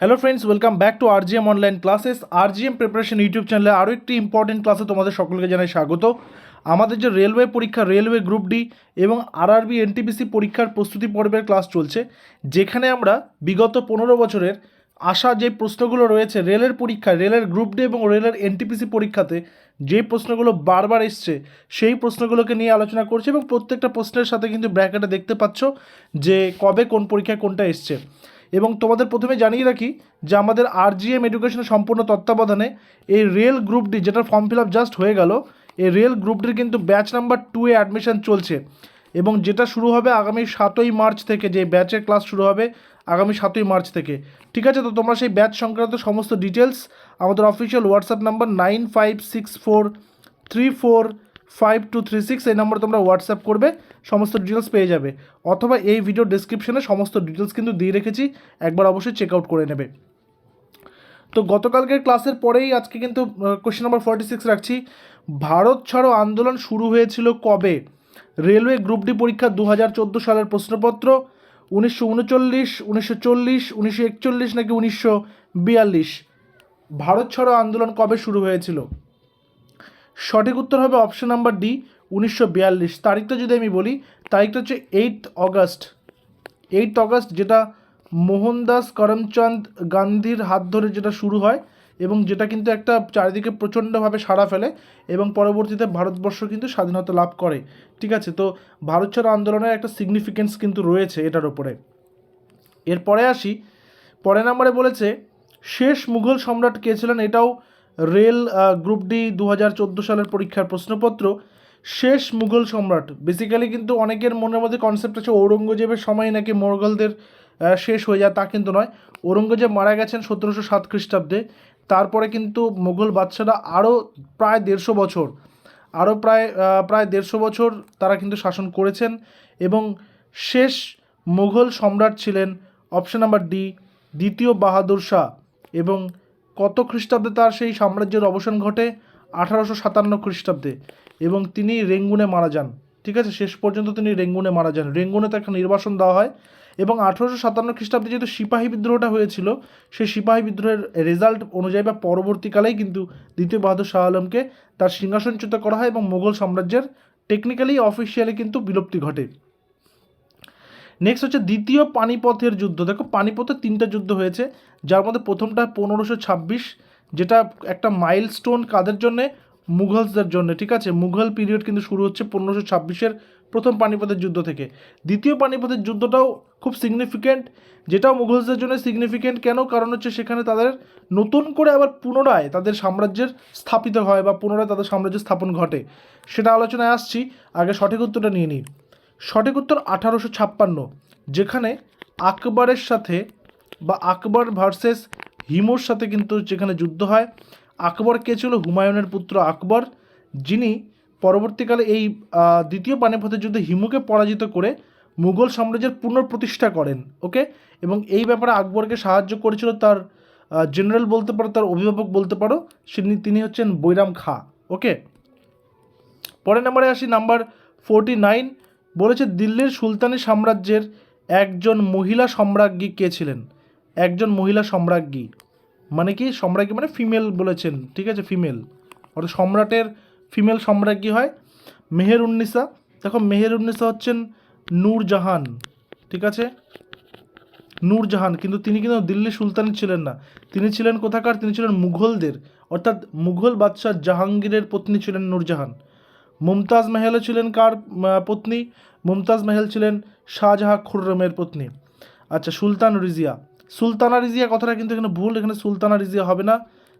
Hello friends, welcome back to RGM online classes. RGM preparation YouTube চ্যানেলে আরও একটি important ক্লাসে তোমাদের সকলকে জানাই স্বাগত। আমাদের যে রেলওয়ে পরীক্ষা, রেলওয়ে গ্রুপ ডি এবং আরআরবি এনটিপিসি পরীক্ষার প্রস্তুতি পর্বের ক্লাস চলছে, যেখানে আমরা বিগত 15 বছরের আসা যে প্রশ্নগুলো রয়েছে রেলের পরীক্ষায়, রেলের গ্রুপ ডি এবং রেলের এনটিপিসি পরীক্ষাতে যে প্রশ্নগুলো বারবার এসছে সেই প্রশ্নগুলোকে নিয়ে আলোচনা করছি এবং প্রত্যেকটা প্রশ্নের সাথে কিন্তু ব্র্যাকেটে দেখতে পাচ্ছ যে কবে কোন পরীক্ষায় কোনটা এসছে। এবং তোমাদের প্রথমে জানিয়ে রাখি যে আমাদের আরজিএম এডুকেশনের সম্পূর্ণ তত্ত্বাবধানে এই রেল গ্রুপ ডি, যেটা ফর্ম ফিল আপ জাস্ট হয়ে গেল, এই রেল গ্রুপ ডির কিন্তু ব্যাচ নাম্বার 2 এ অ্যাডমিশন চলছে এবং যেটা শুরু হবে আগামী 7ই মার্চ থেকে। যে ব্যাচের ক্লাস শুরু হবে আগামী 7ই মার্চ থেকে, ঠিক আছে? তো তোমরা সেই ব্যাচ সংক্রান্ত সমস্ত ডিটেলস আমাদের অফিসিয়াল হোয়াটসঅ্যাপ নাম্বার 9564345236 এই নম্বরে তোমরা হোয়াটসঅ্যাপ করবে, সমস্ত ডিটেলস পেয়ে যাবে। অথবা এই ভিডিও ডেসক্রিপশনে সমস্ত ডিটেলস কিন্তু দিয়ে রেখেছি, একবার অবশ্যই চেক আউট করে নেবে। তো গতকালকের ক্লাসের পরেই আজকে কিন্তু কোশ্চেন নাম্বার 46 রাখছি। ভারত ছাড়ো আন্দোলন শুরু হয়েছিল কবে? রেলওয়ে গ্রুপ ডি পরীক্ষা 2014 সালের প্রশ্নপত্র 1939, 1940, 1941 নাকি 1942? ভারত ছাড়ো আন্দোলন কবে শুরু হয়েছিল? সঠিক উত্তর হবে অপশন নাম্বার ডি, 1942। তারিখটা যদি আমি বলি, তারিখটা হচ্ছে 8 অগস্ট। 8 অগস্ট, যেটা মোহনদাস করমচাঁদ গান্ধীর হাত ধরে যেটা শুরু হয় এবং যেটা কিন্তু একটা চারিদিকে প্রচণ্ডভাবে সাড়া ফেলে এবং পরবর্তীতে ভারতবর্ষ কিন্তু স্বাধীনতা লাভ করে, ঠিক আছে? তো ভারত ছাড়ো আন্দোলনের একটা সিগনিফিকেন্স কিন্তু রয়েছে এটার ওপরে। এরপরে আসি, পরের নম্বরে বলেছে শেষ মুঘল সম্রাট কে ছিলেন? এটাও রেল গ্রুপ ডি 2014 সালের পরীক্ষার প্রশ্নপত্র। শেষ মুঘল সম্রাট, বেসিক্যালি কিন্তু অনেকের মনের মধ্যে কনসেপ্ট আছে ঔরঙ্গজেবের সময় নাকি মোগলদের শেষ হয়ে যায়, তা কিন্তু নয়। ঔরঙ্গজেব মারা গেছেন 1707 খ্রিস্টাব্দে। তারপরে কিন্তু মুঘল বাদশারা আরও প্রায় 150 বছর, আরও প্রায় 150 বছর তারা কিন্তু শাসন করেছেন এবং শেষ মুঘল সম্রাট ছিলেন অপশন নাম্বার ডি, দ্বিতীয় বাহাদুর শাহ। এবং কত খ্রিস্টাব্দে তার সেই সাম্রাজ্যের অবসান ঘটে? 1857 খ্রিস্টাব্দে। এবং তিনি রেঙ্গুনে মারা যান, ঠিক আছে? শেষ পর্যন্ত তিনি রেঙ্গুনে মারা যান। রেঙ্গুনে তাকে নির্বাসন দেওয়া হয় এবং 1857 খ্রিস্টাব্দে যেহেতু সিপাহী বিদ্রোহটা হয়েছিল, সেই সিপাহী বিদ্রোহের রেজাল্ট অনুযায়ী বা পরবর্তীকালেই কিন্তু দ্বিতীয় বাহাদুর শাহ আলমকে তার সিংহাসনচ্যুত করা হয় এবং মুঘল সাম্রাজ্যের টেকনিক্যালি অফিসিয়ালি কিন্তু বিলুপ্তি ঘটে। নেক্সট হচ্ছে দ্বিতীয় পানিপথের যুদ্ধ। দেখো, পানিপথে 3টা যুদ্ধ হয়েছে, যার মধ্যে প্রথমটা 1526, যেটা একটা মাইলস্টোন কাদের জন্যে? মুঘলসদের জন্য, ঠিক আছে? মুঘল পিরিয়ড কিন্তু শুরু হচ্ছে 1526-এর প্রথম পানিপথের যুদ্ধ থেকে। দ্বিতীয় পানিপথের যুদ্ধটাও খুব সিগনিফিক্যান্ট, যেটাও মুঘলসদের জন্য সিগনিফিক্যান্ট। কেন? কারণ হচ্ছে সেখানে তাদের নতুন করে আবার পুনরায় তাদের সাম্রাজ্যের স্থাপিত হয় বা পুনরায় তাদের সাম্রাজ্যের স্থাপন ঘটে, সেটা আলোচনায় আসছি। আগে সঠিক উত্তরটা নিয়ে নিই। সঠিক উত্তর 1856, যেখানে আকবরের সাথে বা আকবর ভার্সেস হিমুর সাথে কিন্তু যেখানে যুদ্ধ হয়। আকবর কে ছিল? হুমায়ুনের পুত্র আকবর, যিনি পরবর্তীকালে এই দ্বিতীয় পানিপথের যুদ্ধে হিমুকে পরাজিত করে মুঘল সাম্রাজ্যের পুনঃপ্রতিষ্ঠা করেন, ওকে? এবং এই ব্যাপারে আকবরকে সাহায্য করেছিল তার জেনারেল বলতে পারো, তার অভিভাবক বলতে পারো, তিনি হচ্ছেন বৈরাম খাঁ, ওকে? পরের নম্বরে আসি, নাম্বার 49। বলেছে দিল্লির সুলতানি সাম্রাজ্যের একজন মহিলা সম্রাজ্ঞী কে ছিলেন? একজন মহিলা সম্রাজ্ঞী মানে কি? সম্রাজ্ঞী মানে ফিমেল বলেছেন, ঠিক আছে? ফিমেল, অর্থাৎ সম্রাটের ফিমেল সম্রাজ্ঞী হয় মেহেরুন্নিসা। দেখো, মেহেরুন্নিসা হচ্ছেন নূরজাহান, ঠিক আছে? নূরজাহান, কিন্তু তিনি কিন্তু দিল্লি সুলতান ছিলেন না। তিনি ছিলেন কোথাকার? তিনি ছিলেন মুঘলদের, অর্থাৎ মুঘল বাদশাহ জাহাঙ্গীরের পত্নী ছিলেন নূরজাহান। মুমতাজ মেহেলও ছিলেন কার পত্নী? মুমতাজ মেহেল ছিলেন শাহজাহাঁ খুররমের পত্নী। আচ্ছা, সুলতান রিজিয়া, সুলতানা রিজিয়া কথাটা কিন্তু এখানে ভুল, এখানে সুলতানা রিজিয়া হবে না,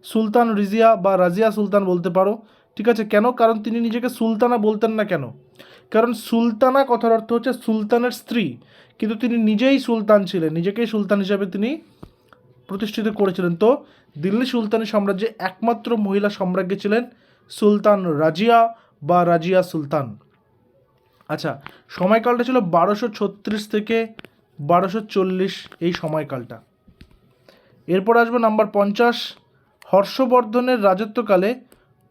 সুলতান রিজিয়া বা রাজিয়া সুলতান বলতে পারো, ঠিক আছে? কেন? কারণ তিনি নিজেকে সুলতানা বলতেন না। কেন? কারণ সুলতানা কথার অর্থ হচ্ছে সুলতানের স্ত্রী, কিন্তু তিনি নিজেই সুলতান ছিলেন, নিজেকেই সুলতান হিসাবে তিনি প্রতিষ্ঠিত করেছিলেন। তো দিল্লি সুলতানি সাম্রাজ্যে একমাত্র মহিলা সম্রাজ্ঞী ছিলেন সুলতান রাজিয়া বা রাজিয়া সুলতান। আচ্ছা, সময়কালটা ছিল 1236 থেকে 1240 এই সময়কালটা। এরপর আসবো নাম্বার 50। হর্ষবর্ধনের রাজত্বকালে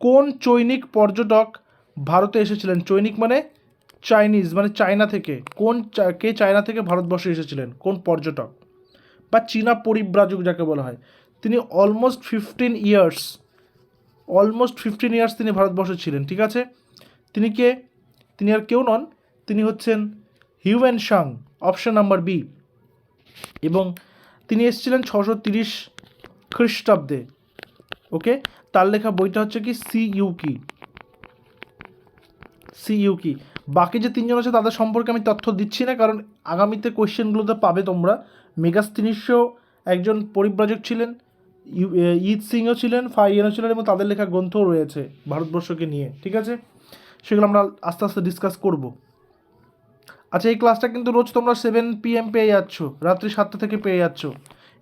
কোন চৈনিক পর্যটক ভারতে এসেছিলেন? চৈনিক মানে চাইনিজ, মানে চায়না থেকে। কে চায়না থেকে ভারতবর্ষে এসেছিলেন? কোন পর্যটক বা চীনা পরিব্রাজক যাকে বলা হয়, তিনি অলমোস্ট 15 ইয়ার্স তিনি ভারতবর্ষে ছিলেন। ঠিক আছে, তিনি কে? তিনি আর কেউ নন, তিনি হচ্ছেন Hiuen Tsang, option number B. এবং তিনি এসেছিলেন 630 খ্রিস্টাব্দে। ওকে, তার লেখা বইটা হচ্ছে কি সি ইউ কি। বাকি যে তিনজন আছে তাদের সম্পর্কে আমি তথ্য দিচ্ছি না, কারণ আগামীতে কোয়েশ্চেনগুলোতে পাবে তোমরা। মেগাস্তিনিসও একজন পরিব্রাজক ছিলেন, ইত সিংও ছিলেন, ফাইয়েনও ছিলেন, এবং তাদের লেখা গ্রন্থও রয়েছে ভারতবর্ষকে নিয়ে। ঠিক আছে, সেগুলো আমরা আস্তে আস্তে ডিসকাস করব। আচ্ছা, এই ক্লাসটা কিন্তু রোজ তোমরা 7 PM পেয়ে যাচ্ছ, রাত্রি 7টা থেকে পেয়ে যাচ্ছ।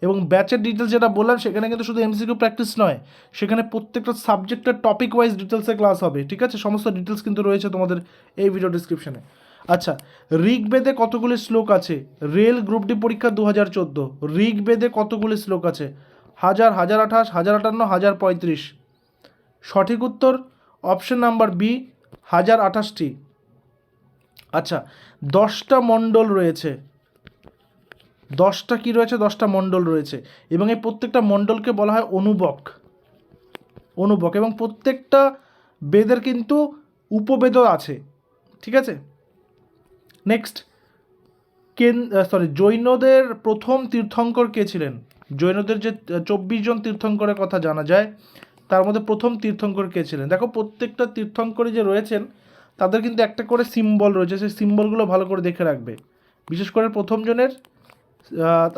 এবং ব্যাচের ডিটেলস যেটা বললাম, সেখানে কিন্তু শুধু এমসিকিউ প্র্যাকটিস নয়, সেখানে প্রত্যেকটা সাবজেক্টের টপিক ওয়াইজ ডিটেলসে ক্লাস হবে। ঠিক আছে, সমস্ত ডিটেলস কিন্তু রয়েছে তোমাদের এই ভিডিও ডিসক্রিপশনে। আচ্ছা, ঋগ্বেদে কতগুলি শ্লোক আছে? রেল গ্রুপ ডি পরীক্ষা 2014, ঋগ্বেদে কতগুলি শ্লোক আছে? 1000, 1028, 1058, 1035। সঠিক উত্তর অপশন নাম্বার বি, 1028টি। আচ্ছা, 10টা মণ্ডল রয়েছে। 10টা কি রয়েছে? 10টা মণ্ডল রয়েছে, এবং এই প্রত্যেকটা মণ্ডলকে বলা হয় অনুবক। এবং প্রত্যেকটা বেদের কিন্তু উপবেদও আছে। ঠিক আছে, নেক্সট, জৈনদের প্রথম তীর্থঙ্কর কে ছিলেন? জৈনদের যে 24 জন তীর্থঙ্করের কথা জানা যায়, তার মধ্যে প্রথম তীর্থঙ্কর কে ছিলেন? দেখো, প্রত্যেকটা তীর্থঙ্করী যে রয়েছেন তাদের কিন্তু একটা করে সিম্বল রয়েছে, সেই সিম্বলগুলো ভালো করে দেখে রাখবে। বিশেষ করে প্রথম জনের,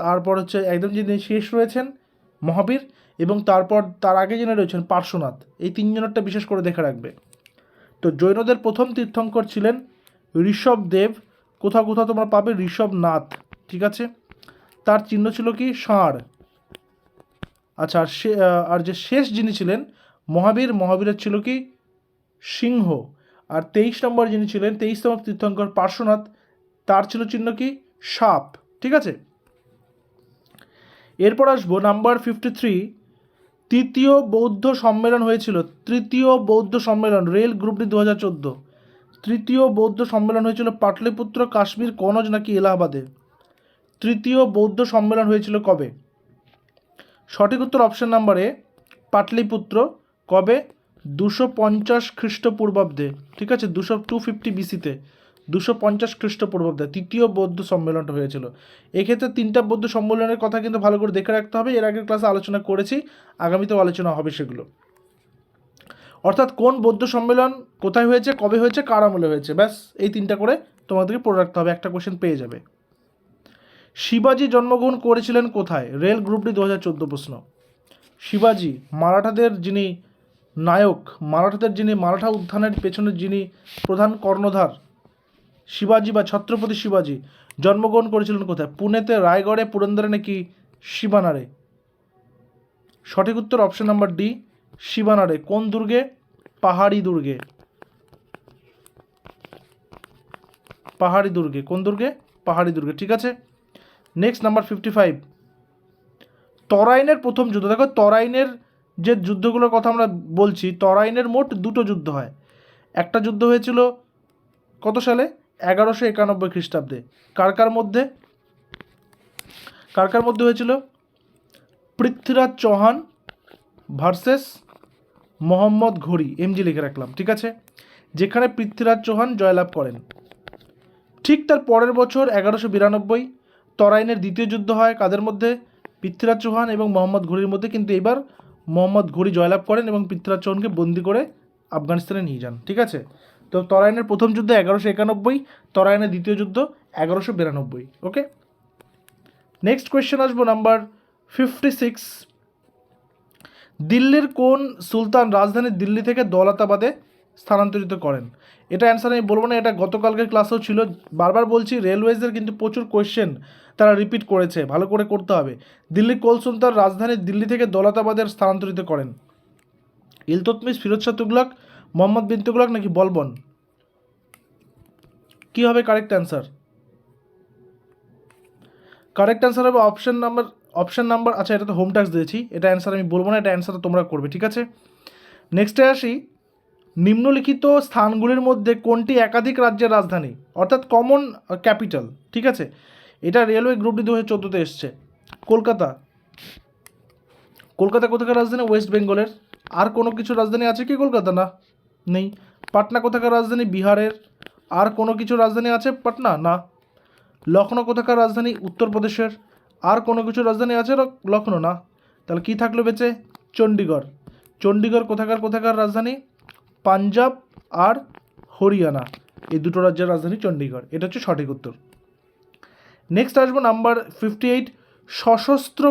তারপর হচ্ছে একদম যিনি শেষ রয়েছেন মহাবীর, এবং তারপর তার আগে যিনি রয়েছেন পার্শ্বনাথ, এই তিনজনেরটা বিশেষ করে দেখে রাখবে। তো জৈনদের প্রথম তীর্থঙ্কর ছিলেন ঋষভদেব। কোথাও কোথাও তোমরা পাবে ঋষভনাথ। ঠিক আছে, তার চিহ্ন ছিল কি? ষাঁড়। আচ্ছা, আর যে শেষ যিনি ছিলেন মহাবীরের ছিল কি? সিংহ। আর 23 নম্বর যিনি ছিলেন, 23তম তীর্থঙ্কর পার্শ্বনাথ, তার ছিল চিহ্ন কি? সাপ। ঠিক আছে, এরপর আসবো নাম্বার 53। তৃতীয় বৌদ্ধ সম্মেলন হয়েছিল, তৃতীয় বৌদ্ধ সম্মেলন, রেল গ্রুপ ডি 2014। তৃতীয় বৌদ্ধ সম্মেলন হয়েছিল পাটলিপুত্র, কাশ্মীর, কনজ নাকি এলাহাবাদে? তৃতীয় বৌদ্ধ সম্মেলন হয়েছিল কবে? সঠিক উত্তর অপশন নাম্বার এ, পাটলিপুত্র। কবে? 250 খ্রিস্টপূর্বাব্দে। ঠিক আছে, 250 BC-তে, 250 খ্রিস্টপূর্বাব্দে তৃতীয় বৌদ্ধ সম্মেলনটা হয়েছিল। এক্ষেত্রে 3টা বৌদ্ধ সম্মেলনের কথা কিন্তু ভালো করে দেখে রাখতে হবে। এর আগের ক্লাসে আলোচনা করেছি, আগামীতেও আলোচনা হবে সেগুলো। অর্থাৎ কোন বৌদ্ধ সম্মেলন কোথায় হয়েছে, কবে হয়েছে, কার আমলে হয়েছে, ব্যাস এই 3টা করে তোমাদেরকে পড়ে রাখতে হবে, একটা কোশ্চেন পেয়ে যাবে। শিবাজি জন্মগ্রহণ করেছিলেন কোথায়? রেল গ্রুপ ডি 2014 প্রশ্ন। শিবাজি, মারাঠাদের যিনি নায়ক, মারাঠা উত্থানের পেছনে যিনি প্রধান কর্ণধার, শিবাজি বা ছত্রপতি শিবাজি জন্মগ্রহণ করেছিলেন কোথায়? পুনেতে, রায়গড়ে, পুরন্দরে নাকি শিবানারে? সঠিক উত্তর অপশন নাম্বার ডি, শিবানারে। কোন দুর্গে? পাহাড়ি দুর্গে। কোন দুর্গে? পাহাড়ি দুর্গে। ঠিক আছে, নেক্সট নাম্বার 55। তরাইনের প্রথম যুদ্ধ। দেখো, তরাইনের যে যুদ্ধগুলোর কথা আমরা বলছি, তরাইনের মোট 2টো যুদ্ধ হয়। একটা যুদ্ধ হয়েছিল কত সালে? 1191 খ্রিস্টাব্দে। কার মধ্যে হয়েছিল? পৃথ্বীরাজ চৌহান ভার্সেস মোহাম্মদ ঘুরি। এমজি লিখে রাখলাম। ঠিক আছে, যেখানে পৃথ্বীরাজ চৌহান জয়লাভ করেন। ঠিক তার পরের বছর 1192 তরাইনের দ্বিতীয় যুদ্ধ হয়। কাদের মধ্যে? পৃথ্বীরাজ চৌহান এবং মোহাম্মদ ঘুরির মধ্যে। কিন্তু এবার মোহাম্মদ ঘুরি জয়লাভ করেন এবং পৃথ্বীরাজ চৌহানকে বন্দি করে আফগানিস্তানে নিয়ে যান। ঠিক আছে, তো তরাইনের প্রথম যুদ্ধ 1191, তরাইনের দ্বিতীয় যুদ্ধ 1192। ওকে, নেক্সট কোয়েশ্চেন আসবো নাম্বার 56। দিল্লির কোন সুলতান রাজধানী দিল্লি থেকে দৌলতাবাদে স্থানান্তরিত করেন? এটা অ্যান্সার আমি বলবো না, এটা গতকালকের ক্লাসেও ছিল। বারবার বলছি, রেলওয়েজের কিন্তু প্রচুর কোয়েশ্চেন তারা রিপিট করেছে, ভালো করে করতে হবে। দিল্লি কোন সুলতান রাজধানী দিল্লি থেকে দৌলতাবাদে স্থানান্তরিত করেন? ইলতুৎমিশ, ফিরোজ শাহ তুগলক, মোহাম্মদ বিন তুগলক নাকি বলবন? কি হবে কারেক্ট অ্যান্সার? কারেক্ট অ্যান্সার হবে অপশন নাম্বার আচ্ছা, এটা তো হোম ট্যাক্স দিয়েছি, এটা অ্যান্সার আমি বলবো না, এটা অ্যান্সার তোমরা করবে। ঠিক আছে, নেক্সটে আসি। নিম্নলিখিত স্থানগুলির মধ্যে কোনটি একাধিক রাজ্যের রাজধানী, অর্থাৎ কমন ক্যাপিটাল? ঠিক আছে, এটা রেলওয়ে গ্রুপ ডি 2014-তে এসছে। কলকাতা। কলকাতা কোথাকার রাজধানী? ওয়েস্ট বেঙ্গলের। আর কোনো কিছু রাজধানী আছে কি কলকাতা? না, নেই। পাটনা কোথাকার রাজধানী? বিহারের। আর কোনো কিছু রাজধানী আছে পাটনা? না। লখনৌ কোথাকার রাজধানী? উত্তরপ্রদেশের। আর কোনো কিছু রাজধানী আছে লখনৌ? না। তাহলে কী থাকলো বেঁচে? চণ্ডীগড়। চণ্ডীগড় কোথাকার রাজধানী? পাঞ্জাব আর হরিয়ানা, এই দুটো রাজ্যের রাজধানী চণ্ডীগড়। এটা হচ্ছে সঠিক উত্তর। নেক্সট আসবো নাম্বার 58। সশস্ত্র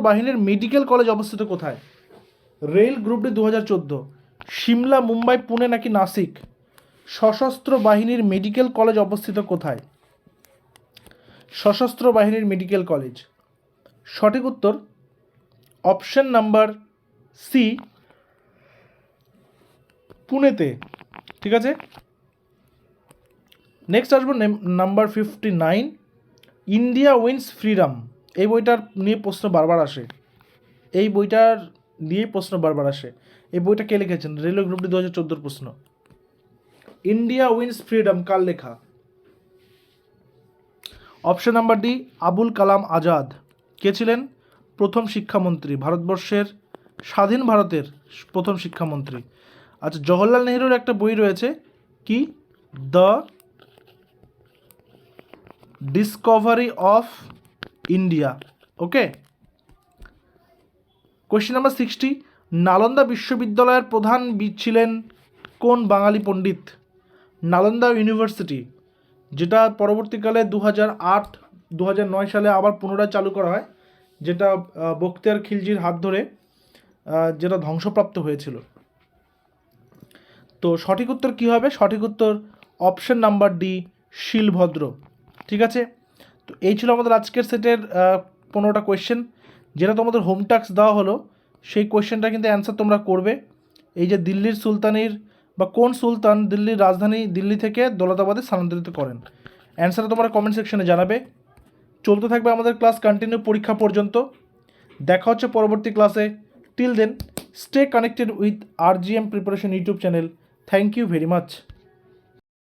বাহিনীর মেডিকেল কলেজ অবস্থিত কোথায়? Rail group D 2014। Shimla, Mumbai, Pune নাকি নাসিক? সশস্ত্র বাহিনীর মেডিকেল কলেজ অবস্থিত কোথায়? সশস্ত্র বাহিনীর মেডিকেল কলেজ, সঠিক উত্তর অপশন নাম্বার সি, পুনেতে। ঠিক আছে। নেক্সট আসবো নাম্বার 59। ইন্ডিয়া উইন্স ফ্রিডম, এই বইটার নিয়ে প্রশ্ন বারবার আসে। এই বইটা কে লিখেছেন? রেলওয়ে গ্রুপ ডি 2014 প্রশ্ন। ইন্ডিয়া উইন্স ফ্রিডম কার লেখা? Option number D, Abul Kalam Azad. কে ছিলেন? প্রথম শিক্ষামন্ত্রী, ভারতবর্ষের স্বাধীন ভারতের প্রথম শিক্ষামন্ত্রী। আচ্ছা, জওহরলাল নেহরুর একটা বই রয়েছে, কি? The Discovery of India. Okay. Question number 60। Nalanda বিশ্ববিদ্যালয়ের প্রধান ছিলেন কোন বাঙালি পণ্ডিত? নালন্দা ইউনিভার্সিটি, যেটা পরবর্তীকালে 2009 সালে আবার পুনরায় চালু করা হয়, যেটা বখতিয়ার খিলজির হাত ধরে যেটা ধ্বংসপ্রাপ্ত হয়েছিল। তো সঠিক উত্তর কী হবে? সঠিক উত্তর অপশন নাম্বার ডি, শিলভদ্র। ঠিক আছে। তো এই ছিল আমাদের আজকের সেটের 15টা কোয়েশ্চেন, যেটা তোমাদের হোম টাস্ক দেওয়া হলো। সেই কোয়েশ্চেনটা কিন্তু অ্যান্সার তোমরা করবে। এই যে দিল্লির সুলতানির বা কোন সুলতান দিল্লির রাজধানী দিল্লি থেকে দৌলতাবাদে স্থানান্তরিত করেন? অ্যান্সারটা তোমরা কমেন্ট সেকশনে জানাবে। চলতে থাকবে আমাদের ক্লাস কন্টিনিউ পরীক্ষা পর্যন্ত। দেখা হচ্ছে পরবর্তী ক্লাসে। Till then, stay connected with RGM preparation YouTube channel. Thank you very much.